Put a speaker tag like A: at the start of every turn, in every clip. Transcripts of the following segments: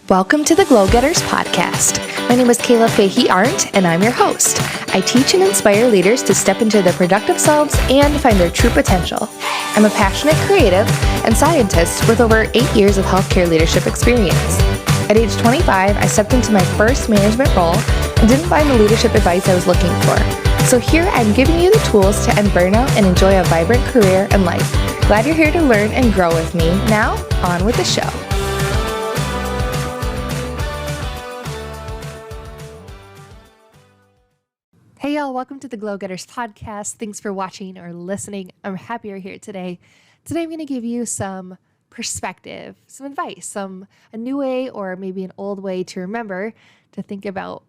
A: Welcome to the Glow Getters podcast. My name is Kayla Fahey-Ahrndt, and I'm your host. I teach and inspire leaders to step into their productive selves and find their true potential. I'm a passionate creative and scientist with over 8 years of healthcare leadership experience. At age 25, I stepped into my first management role and didn't find the leadership advice I was looking for. So here I'm giving you the tools to end burnout and enjoy a vibrant career and life. Glad you're here to learn and grow with me. Now, on with the show. Hey y'all, welcome to the Glow Getters podcast. Thanks for watching or listening. I'm happy you're here today. Today I'm going to give you some perspective, some advice, a new way or maybe an old way to remember to think about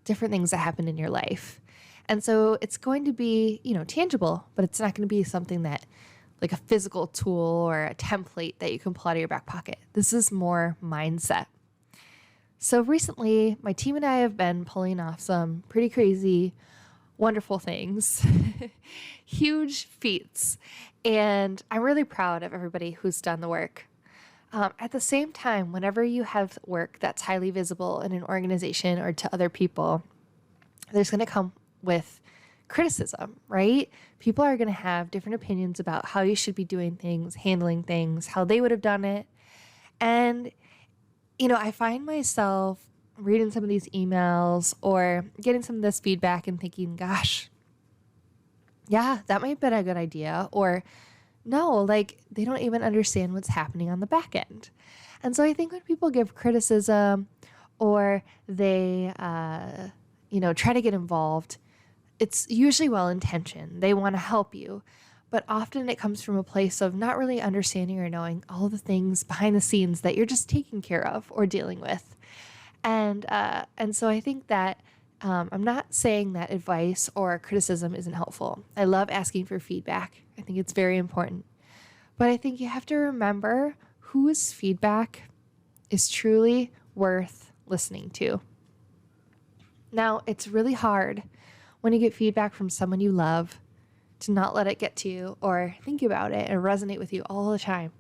A: different things that happen in your life. And so it's going to be, tangible, but it's not going to be something that like a physical tool or a template that you can pull out of your back pocket. This is more mindset. So recently, my team and I have been pulling off some pretty crazy, wonderful things, huge feats, and I'm really proud of everybody who's done the work. At the same time, whenever you have work that's highly visible in an organization or to other people, there's going to come with criticism, right? People are going to have different opinions about how you should be doing things, handling things, how they would have done it, and I find myself reading some of these emails or getting some of this feedback and thinking, gosh, yeah, that might have been a good idea. Or no, they don't even understand what's happening on the back end. And so I think when people give criticism or they, try to get involved, it's usually well-intentioned. They want to help you. But often it comes from a place of not really understanding or knowing all the things behind the scenes that you're just taking care of or dealing with. And so I think that I'm not saying that advice or criticism isn't helpful. I love asking for feedback. I think it's very important. But I think you have to remember whose feedback is truly worth listening to. Now, it's really hard when you get feedback from someone you love to not let it get to you or think about it and resonate with you all the time.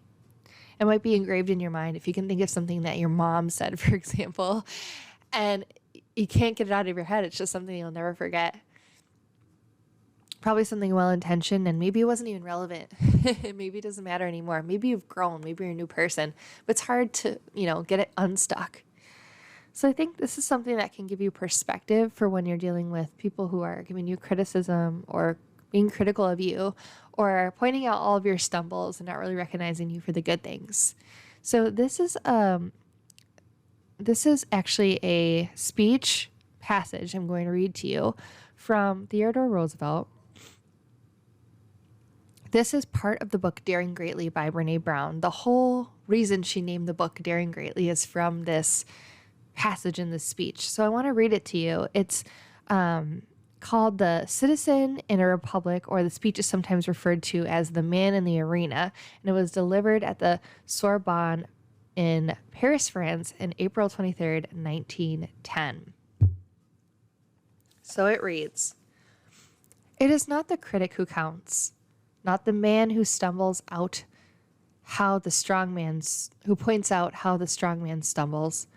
A: It might be engraved in your mind if you can think of something that your mom said, for example, and you can't get it out of your head. It's just something you'll never forget. Probably something well-intentioned, and maybe it wasn't even relevant. Maybe it doesn't matter anymore. Maybe you've grown. Maybe you're a new person. But it's hard to, get it unstuck. So I think this is something that can give you perspective for when you're dealing with people who are giving you criticism or being critical of you or pointing out all of your stumbles and not really recognizing you for the good things. So this is actually a speech passage I'm going to read to you from Theodore Roosevelt. This is part of the book Daring Greatly by Brené Brown. The whole reason she named the book Daring Greatly is from this passage in this speech. So I want to read it to you. It's called The Citizen in a Republic, or the speech is sometimes referred to as The Man in the Arena, and it was delivered at the Sorbonne in Paris, France, in April 23rd, 1910. So it reads, "It is not the critic who counts, not the man who stumbles out who points out how the strong man stumbles,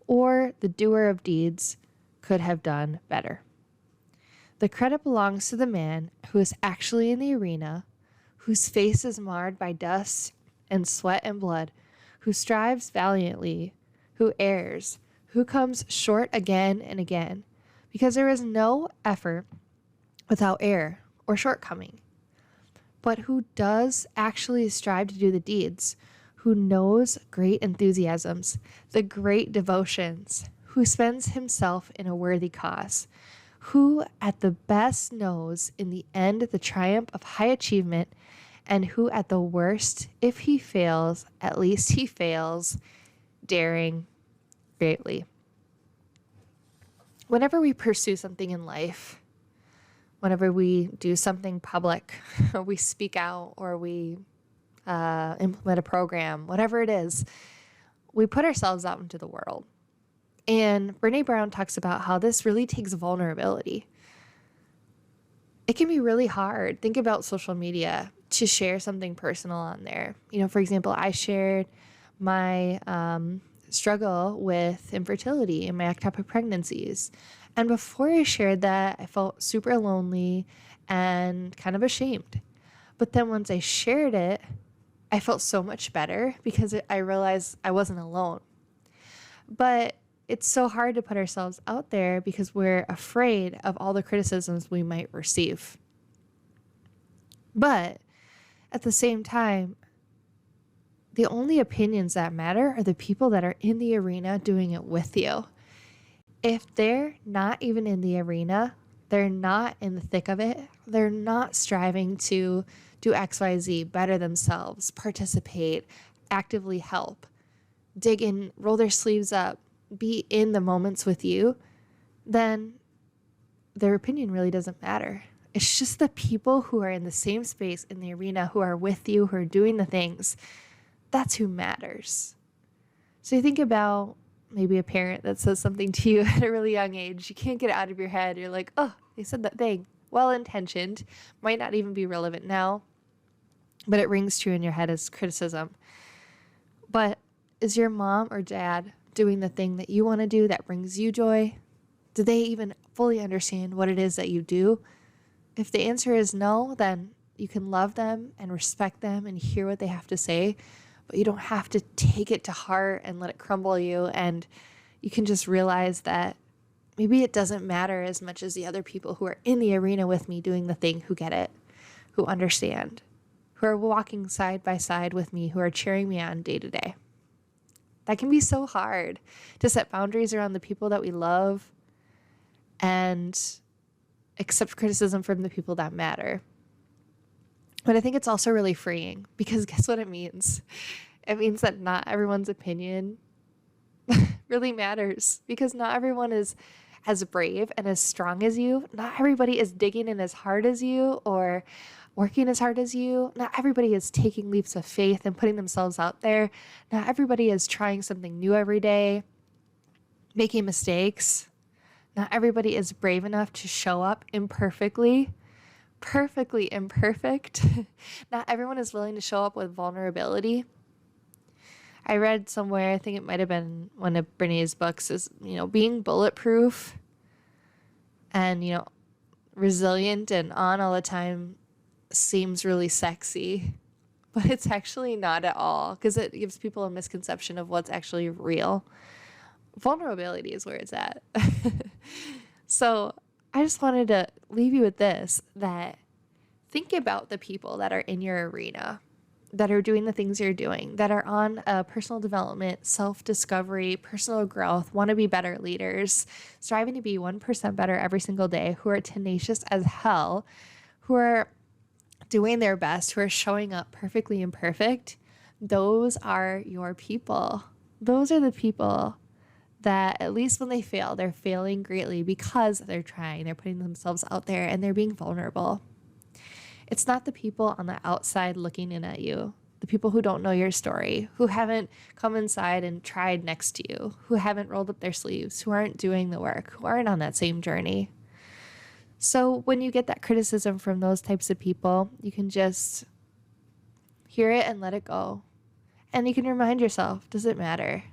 A: or the doer of deeds could have done better. The credit belongs to the man who is actually in the arena, whose face is marred by dust and sweat and blood, who strives valiantly, who errs, who comes short again and again, because there is no effort without error or shortcoming, but who does actually strive to do the deeds, who knows great enthusiasms, the great devotions, who spends himself in a worthy cause, who at the best knows in the end the triumph of high achievement, and who at the worst, if he fails, at least he fails, daring greatly." Whenever we pursue something in life, whenever we do something public, or we speak out, or we implement a program, whatever it is, we put ourselves out into the world. And Brené Brown talks about how this really takes vulnerability. It can be really hard. Think about social media, to share something personal on there. For example, I shared my struggle with infertility and my ectopic pregnancies. And before I shared that, I felt super lonely and kind of ashamed. But then once I shared it, I felt so much better because I realized I wasn't alone. But it's so hard to put ourselves out there because we're afraid of all the criticisms we might receive. But at the same time, the only opinions that matter are the people that are in the arena doing it with you. If they're not even in the arena, they're not in the thick of it, they're not striving to do XYZ, better themselves, participate, actively help, dig in, roll their sleeves up, be in the moments with you, then their opinion really doesn't matter. It's just the people who are in the same space in the arena, who are with you, who are doing the things. That's who matters. So you think about maybe a parent that says something to you at a really young age. You can't get it out of your head. You're like, oh, they said that thing. Well-intentioned. Might not even be relevant now, but it rings true in your head as criticism. But is your mom or dad doing the thing that you want to do that brings you joy? Do they even fully understand what it is that you do? If the answer is no, then you can love them and respect them and hear what they have to say, but you don't have to take it to heart and let it crumble you. And you can just realize that maybe it doesn't matter as much as the other people who are in the arena with me doing the thing, who get it, who understand, who are walking side by side with me, who are cheering me on day to day. That can be so hard to set boundaries around the people that we love and accept criticism from the people that matter. But I think it's also really freeing because guess what it means? It means that not everyone's opinion really matters because not everyone is as brave and as strong as you. Not everybody is digging in as hard as you or working as hard as you. Not everybody is taking leaps of faith and putting themselves out there. Not everybody is trying something new every day, making mistakes. Not everybody is brave enough to show up imperfectly, perfectly imperfect. Not everyone is willing to show up with vulnerability. I read somewhere, I think it might have been one of Brené's books, is, being bulletproof and, resilient and on all the time seems really sexy, but it's actually not at all because it gives people a misconception of what's actually real. Vulnerability is where it's at. So I just wanted to leave you with this, that think about the people that are in your arena, that are doing the things you're doing, that are on a personal development, self-discovery, personal growth, want to be better leaders, striving to be 1% better every single day, who are tenacious as hell, who are doing their best, who are showing up perfectly imperfect. Those are your people. Those are the people that at least when they fail, they're failing greatly because they're trying, they're putting themselves out there and they're being vulnerable. It's not the people on the outside looking in at you, the people who don't know your story, who haven't come inside and tried next to you, who haven't rolled up their sleeves, who aren't doing the work, who aren't on that same journey. So when you get that criticism from those types of people, you can just hear it and let it go. And you can remind yourself, does it matter?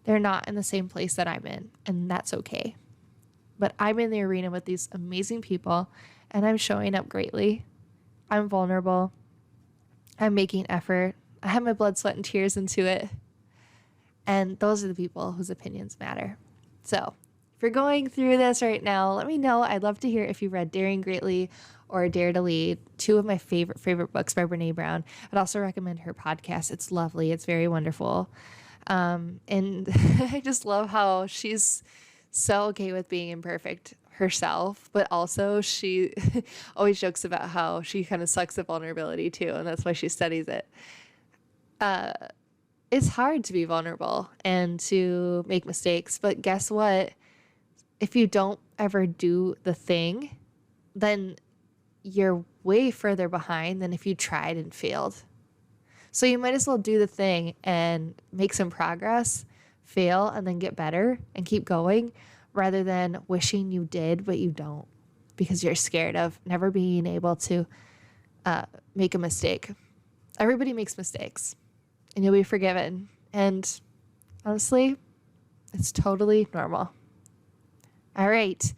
A: They're not in the same place that I'm in, and that's okay. But I'm in the arena with these amazing people, and I'm showing up greatly. I'm vulnerable. I'm making effort. I have my blood, sweat, and tears into it. And those are the people whose opinions matter. So if you're going through this right now, let me know. I'd love to hear if you read Daring Greatly or Dare to Lead, two of my favorite books by Brené Brown. I'd also recommend her podcast. It's lovely. It's very wonderful. And I just love how she's so okay with being imperfect herself, but also she always jokes about how she kind of sucks at vulnerability too, and that's why she studies it. It's hard to be vulnerable and to make mistakes, but guess what? If you don't ever do the thing, then you're way further behind than if you tried and failed. So you might as well do the thing and make some progress, fail, and then get better and keep going rather than wishing you did, but you don't because you're scared of never being able to make a mistake. Everybody makes mistakes and you'll be forgiven. And Honestly, it's totally normal. All right.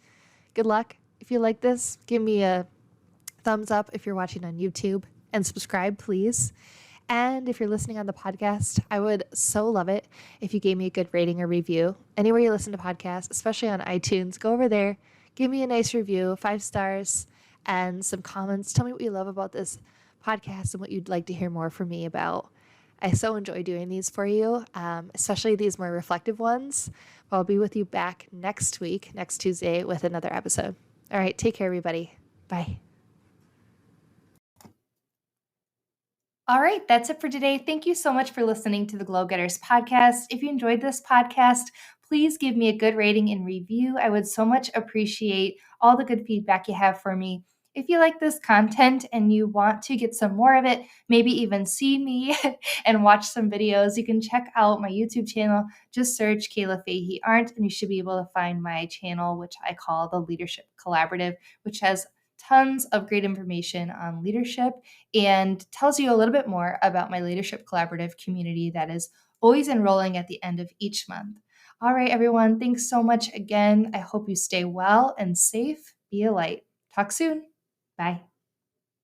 A: Good luck. If you like this, give me a thumbs up if you're watching on YouTube and subscribe, please. And if you're listening on the podcast, I would so love it if you gave me a good rating or review. Anywhere you listen to podcasts, especially on iTunes, go over there, give me a nice review, 5 stars, and some comments. Tell me what you love about this podcast and what you'd like to hear more from me about. I so enjoy doing these for you, especially these more reflective ones. I'll be with you back next week, next Tuesday, with another episode. All right, take care, everybody. Bye. All right, that's it for today. Thank you so much for listening to the Glow Getters podcast. If you enjoyed this podcast, please give me a good rating and review. I would so much appreciate all the good feedback you have for me. If you like this content and you want to get some more of it, maybe even see me and watch some videos, you can check out my YouTube channel. Just search Kayla Fahey-Ahrndt and you should be able to find my channel, which I call the Leadership Collaborative, which has tons of great information on leadership and tells you a little bit more about my Leadership Collaborative community that is always enrolling at the end of each month. All right, everyone, thanks so much again. I hope you stay well and safe. Be a light. Talk soon. Bye.